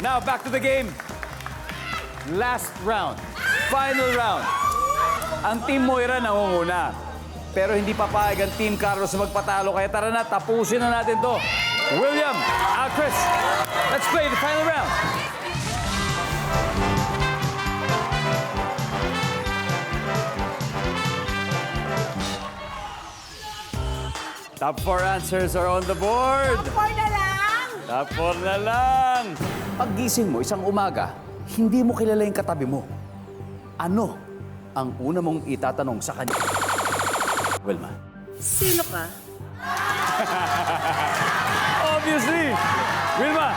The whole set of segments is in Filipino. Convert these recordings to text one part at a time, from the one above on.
Now, back to the game. Last round. Final round. Ang Team Moira nangunguna. Pero hindi papayag ang Team Carlos na magpatalo. Kaya tara na, tapusin na natin to. William, Chris, let's play the final round. Top 4 answers are on the board. Four na lang! Top 4 na lang. Paggising mo isang umaga, hindi mo kilala yung katabi mo. Ano ang una mong itatanong sa kanya? Wilma. Sino ka? Obviously! Wilma,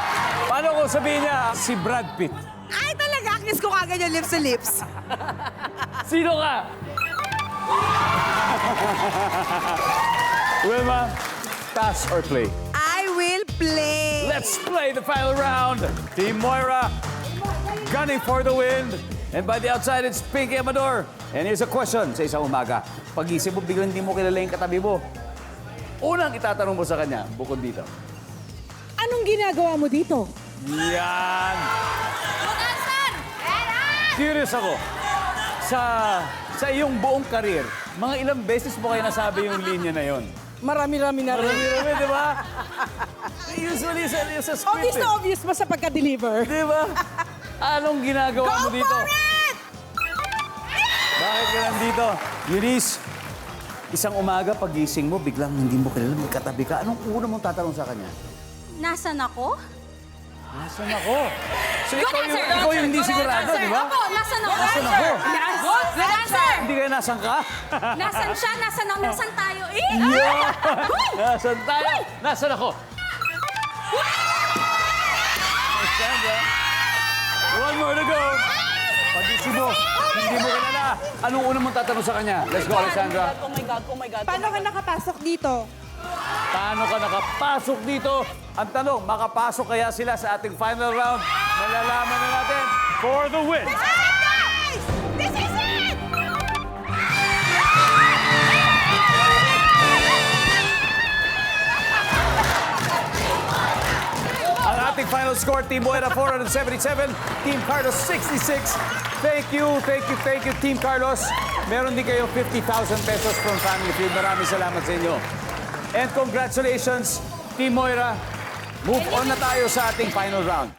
paano kung sabihin niya si Brad Pitt? Ay, talaga! Kiss ko kagad yung lips to lips. Sino ka? Wilma, pass or play? I will play. Let's play the final round. Team Moira gunning for the win. And by the outside, it's Pinky Amador. And here's a question sa isang umaga. Pag-isip mo, biglang hindi mo kilala yung katabi mo. Unang itatanong mo sa kanya, bukod dito. Anong ginagawa mo dito? Yan! Curious ako. Sa iyong buong karir, mga ilang beses mo kayo nasabi yung linya na yon? Marami-rami na rin. Marami-rami, di ba? Usually sa script. Obvious na obvious ba sa pagka-deliver? Di ba? Anong ginagawa mo dito? Bakit ka nandito? Eunice, isang umaga pagising mo, biglang hindi mo kilala, may katabi ka. Anong una mong tatanong sa kanya? Nasaan ako? Nasaan ako? So ikaw yung hindi sigurado, di ba? Ako, nasaan ako? Nasaan ako? Good answer! Hindi kayo nasan ka? Nasaan siya? Nasaan ako? Nasaan tayo? Yeah! Nasaan tayo? Nasaan ako? Sandra, one more to go. Pagising mo, hindi mo kilala. Anong una mong tatanong sa kanya? Let's go, Alessandra. Oh my God, oh my God. Paano ka nakapasok dito? Paano ka nakapasok dito? Ang tanong, makapasok kaya sila sa ating final round? Malalaman na natin for the win. This is it! Ang ating final score, Team Moira 477, Team Carlos 66. Thank you, Team Carlos. Meron din kayo 50,000 pesos from Family Feud. Maraming salamat sa inyo. And congratulations, Team Moira. Move on na tayo sa ating final round.